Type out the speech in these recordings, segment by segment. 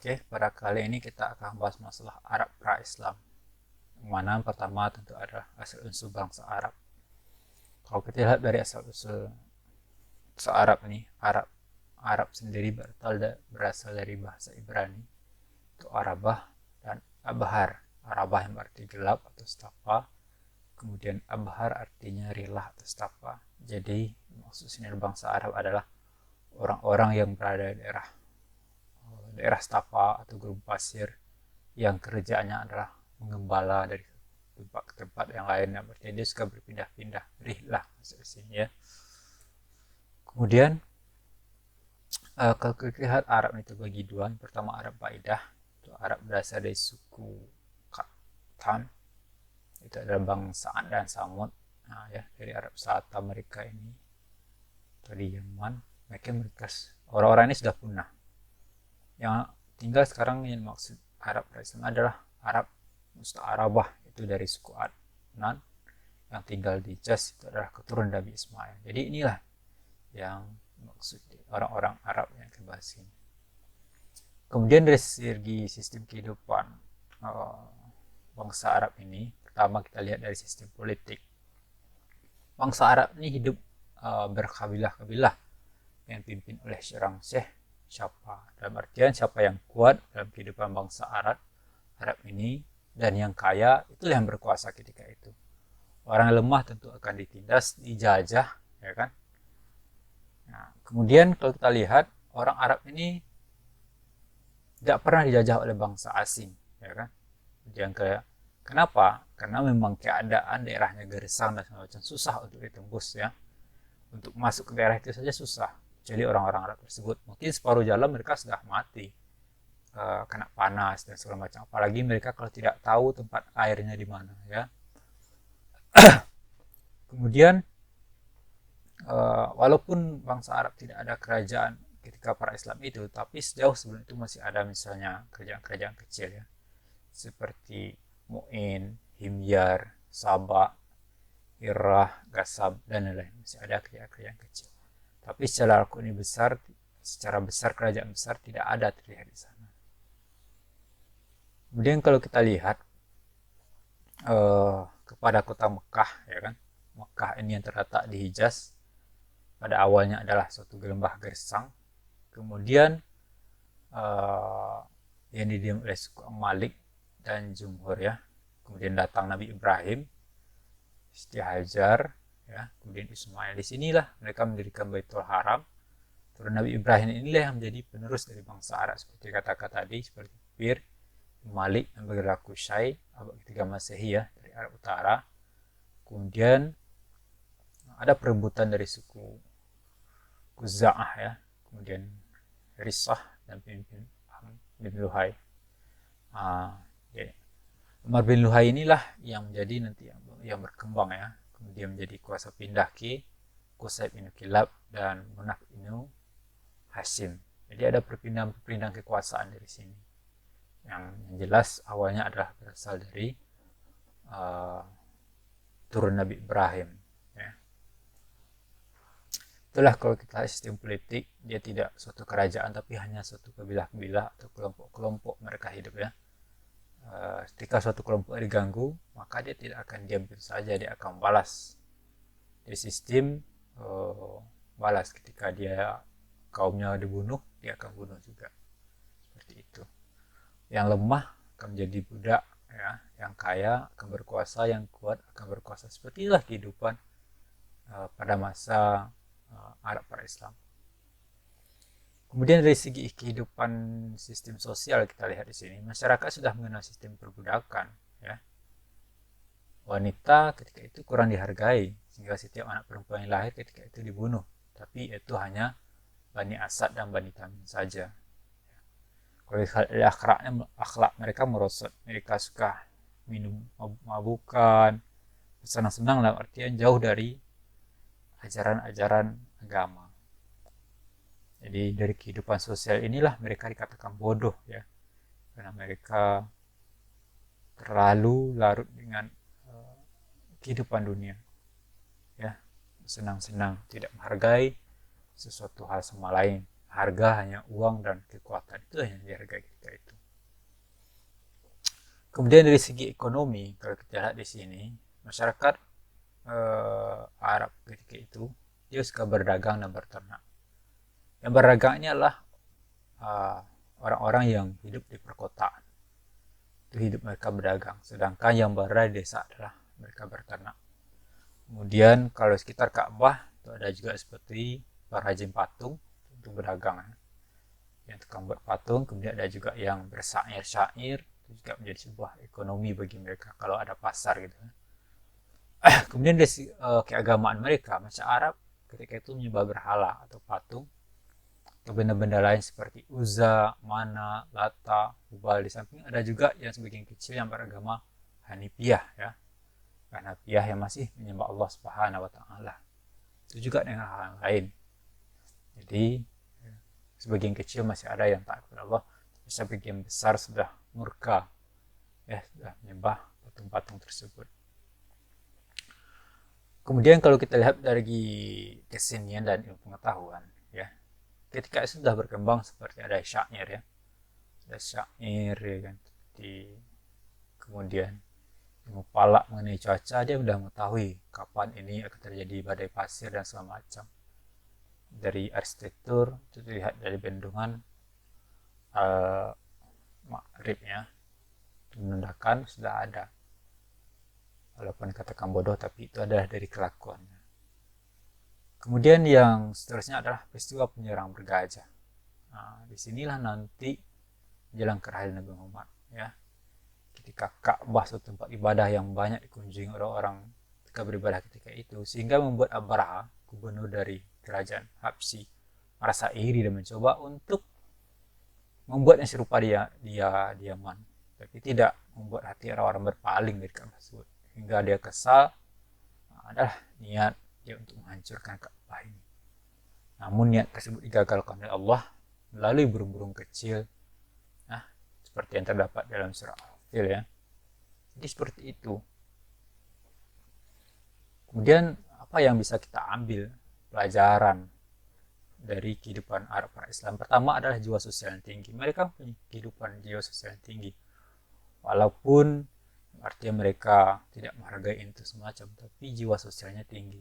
Oke, pada kali ini kita akan bahas masalah Arab pra-Islam. Yang mana pertama tentu adalah asal-usul bangsa Arab. Kalau kita lihat dari asal-usul Arab ini, Arab sendiri berasal dari bahasa Ibrani, itu Arabah dan Abhar. Arabah yang berarti gelap atau stapa, kemudian Abhar artinya rilah atau stapa. Jadi maksud sini bangsa Arab adalah orang-orang yang berada di daerah stapa atau gurun pasir yang kerjaannya adalah mengembala dari tempat ke tempat yang lain. Berarti dia suka berpindah-pindah, rihlah masuk ke sini ya. Kemudian kalau kita lihat Arab itu bagi dua. Yang pertama Arab Baidah, itu Arab berasal dari suku Qatan, itu adalah bangsa Ad dan Samud. Nah, ya, dari Arab Selatan mereka ini dari Yaman, mereka orang-orang ini sudah punah. Yang tinggal sekarang yang maksud Arab Islam adalah Arab Musta'arabah, itu dari suku Adnan yang tinggal di Jas, itu adalah keturunan Nabi Ismail. Jadi inilah yang maksud orang-orang Arab yang kita bahas ini. Kemudian dari segi sistem kehidupan bangsa Arab ini, pertama kita lihat dari sistem politik. Bangsa Arab ini hidup berkabilah-kabilah yang dipimpin oleh seorang syekh. Siapa dalam artian siapa yang kuat dalam kehidupan bangsa Arab ini dan yang kaya, itulah yang berkuasa ketika itu. Orang lemah tentu akan ditindas, dijajah, ya kan. Nah, kemudian kalau kita lihat orang Arab ini tidak pernah dijajah oleh bangsa asing, ya kan. Yang kayak kenapa? Karena memang keadaan daerahnya gersang dan macam susah untuk ditembus ya. Untuk masuk ke daerah itu saja susah. Jadi orang-orang Arab tersebut mungkin separuh jalan mereka sudah mati, kena panas dan segala macam. Apalagi mereka kalau tidak tahu tempat airnya di mana ya. Kemudian walaupun bangsa Arab tidak ada kerajaan ketika para Islam itu, tapi sejauh sebelum itu masih ada misalnya kerajaan-kerajaan kecil ya, seperti Mu'in, Himyar, Sabah, Irah, Gasab, dan lain-lain. Masih ada kerajaan-kerajaan kecil. Tapi secara besar kerajaan besar tidak ada terlihat di sana. Kemudian kalau kita lihat kepada kota Mekah, ya kan, Mekah ini yang terletak di Hijaz, pada awalnya adalah suatu lembah gersang, kemudian yang didiam oleh suku Malik dan Jumhur ya, kemudian datang Nabi Ibrahim, Siti Hajar, ya, kemudian Ismail. Di sinilah mereka mendirikan Baitul Haram. Turun Nabi Ibrahim inilah yang menjadi penerus dari bangsa Arab seperti kata-kata tadi, seperti Pir, Malik yang bergerak Kusai abad ketiga Masehi ya, dari Arab Utara. Kemudian ada perebutan dari suku Kuza'ah ya, kemudian Risah dan pemimpin bin Luhai. Ya. Umar bin Luhai inilah yang menjadi nanti yang berkembang ya, kemudian menjadi kuasa pindah ke Qusay bin Kilab dan Munaf bin Hashim. Jadi ada perpindahan kekuasaan dari sini. Yang jelas awalnya adalah berasal dari uh, turun Nabi Ibrahim. Ya. Itulah kalau kita sistem politik, dia tidak suatu kerajaan tapi hanya suatu kabilah-kabilah atau kelompok-kelompok mereka hidup ya. Ketika suatu kelompok diganggu, maka dia tidak akan diam saja, dia akan balas. Di sistem balas ketika dia kaumnya dibunuh, dia akan bunuh juga. Seperti itu. Yang lemah akan menjadi budak, ya. Yang kaya akan berkuasa, yang kuat akan berkuasa. Seperti itulah kehidupan pada masa Arab para Islam. Kemudian dari segi kehidupan sistem sosial kita lihat di sini, masyarakat sudah mengenal sistem perbudakan, ya. Wanita ketika itu kurang dihargai, sehingga setiap anak perempuan yang lahir ketika itu dibunuh. Tapi itu hanya Bani Asad dan Bani Tamim saja. Kalau akhlak mereka merosot, mereka suka minum mabukan, senang-senang dalam artian jauh dari ajaran-ajaran agama. Jadi dari kehidupan sosial inilah mereka dikatakan bodoh ya, karena mereka terlalu larut dengan kehidupan dunia, ya, senang-senang, tidak menghargai sesuatu hal sama lain. Harga hanya uang dan kekuatan, itu yang dihargai ketika itu. Kemudian dari segi ekonomi, kalau kita lihat di sini, masyarakat Arab ketika itu dia suka berdagang dan berternak. Yang berdagang ini adalah orang-orang yang hidup di perkotaan. Itu hidup mereka berdagang. Sedangkan yang berada di desa adalah mereka berternak. Kemudian kalau sekitar Ka'bah itu ada juga seperti perajin patung untuk berdagang. Yang tukang buat patung, kemudian ada juga yang bersyair-syair, itu juga menjadi sebuah ekonomi bagi mereka kalau ada pasar gitu. Kemudian dari keagamaan mereka, masyarakat Arab ketika itu menyembah berhala atau patung atau benda-benda lain seperti Uzza, Mana, Lata, Hubal. Di samping ada juga yang sebagian kecil yang beragama Hanifiyah ya. Hanifiyah yang masih menyembah Allah Subhanahu wa taala. Itu juga dengan hal lain. Jadi sebagian kecil masih ada yang taat kepada Allah, sebagian besar sudah murka ya, sudah menyembah patung-patung tersebut. Kemudian kalau kita lihat dari kesenian dan ilmu pengetahuan ya, ketika itu sudah berkembang seperti ada syair ya, ada syair ya kan, kemudian ilmu falak mengenai cuaca, dia sudah mengetahui kapan ini akan terjadi badai pasir dan segala macam. Dari arsitektur itu dilihat dari bendungan Maghrib ya, menandakan sudah ada, walaupun katakan bodoh tapi itu adalah dari kelakuannya. Kemudian yang seterusnya adalah peristiwa penyerang bergajah. Nah, disinilah nanti jelang kelahiran Nabi Muhammad ya, ketika Ka'bah suatu tempat ibadah yang banyak dikunjungi orang-orang ketika beribadah ketika itu, sehingga membuat Abraha, gubernur dari kerajaan Habsyi, merasa iri dan mencoba untuk membuatnya serupa di Yaman, tapi tidak membuat hati orang-orang berpaling dari Ka'bah tersebut, hingga dia kesal. Adalah niat dia untuk menghancurkan Ka'bah ini. Namun niat tersebut digagalkan oleh Allah melalui burung-burung kecil, nah, seperti yang terdapat dalam surah Al-Fil ya. Jadi seperti itu. Kemudian apa yang bisa kita ambil pelajaran dari kehidupan Arab Islam? Pertama adalah jiwa sosial yang tinggi. Mereka punya kehidupan jiwa sosial yang tinggi. Walaupun artinya mereka tidak menghargai itu semacam, tapi jiwa sosialnya tinggi.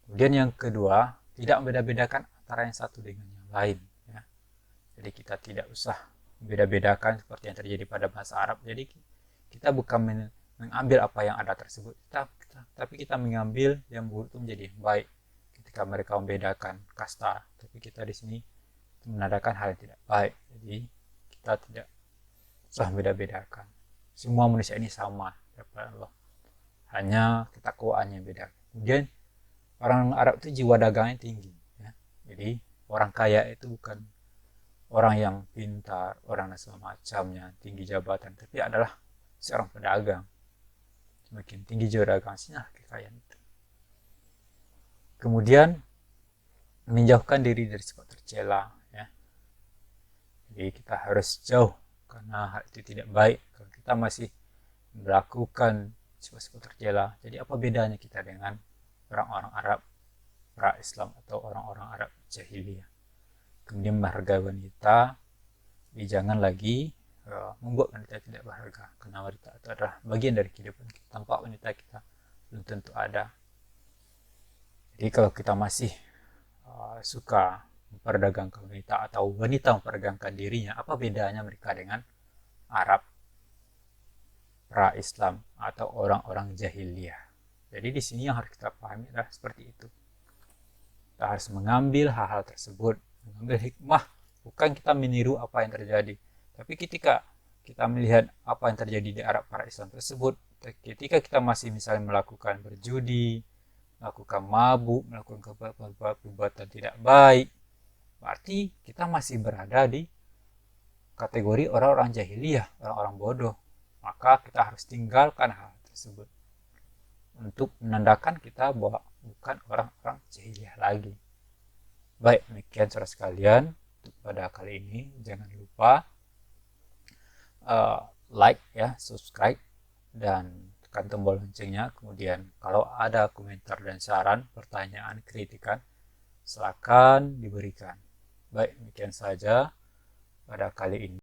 Kemudian yang kedua, tidak membeda-bedakan antara yang satu dengan yang lain ya. Jadi kita tidak usah membeda-bedakan seperti yang terjadi pada bahasa Arab. Jadi kita bukan mengambil apa yang ada tersebut, tapi kita mengambil yang buruk itu menjadi yang baik. Ketika mereka membedakan kasta, tapi kita di sini menandakan hal yang tidak baik. Jadi kita tidak usah membeda-bedakan. Semua manusia ini sama daripada Allah, hanya ketakwaannya beda. Kemudian orang Arab itu jiwa dagangnya tinggi ya. Jadi orang kaya itu bukan orang yang pintar, orang dan semacamnya, tinggi jabatan, tapi adalah seorang pedagang. Semakin tinggi jiwa dagang, sinilah kekayaan itu. Kemudian menjauhkan diri dari sifat tercela ya. Jadi kita harus jauh, karena hal itu tidak baik kalau kita masih melakukan sifat-sifat tercela. Jadi apa bedanya kita dengan orang-orang Arab pra-Islam atau orang-orang Arab jahiliyah? Kemudian menghargai wanita, jadi jangan lagi membuat wanita tidak berharga, karena wanita itu adalah bagian dari kehidupan kita. Tanpa wanita kita belum tentu ada. Jadi kalau kita masih suka memperdagangkan wanita atau wanita memperdagangkan dirinya, apa bedanya mereka dengan Arab pra-Islam atau orang-orang jahiliyah? Jadi di sini yang harus kita pahami adalah seperti itu. Kita harus mengambil hal-hal tersebut, mengambil hikmah, bukan kita meniru apa yang terjadi. Tapi ketika kita melihat apa yang terjadi di Arab pra-Islam tersebut, ketika kita masih misalnya melakukan berjudi, melakukan mabuk, melakukan perbuatan tidak baik, berarti kita masih berada di kategori orang-orang jahiliyah, orang-orang bodoh. Maka kita harus tinggalkan hal tersebut untuk menandakan kita bahwa bukan orang-orang jahiliyah lagi. Baik, demikian saudara sekalian untuk pada kali ini. Jangan lupa like ya, subscribe, dan tekan tombol loncengnya. Kemudian kalau ada komentar dan saran, pertanyaan, kritikan, silakan diberikan. Baik, demikian saja pada kali ini.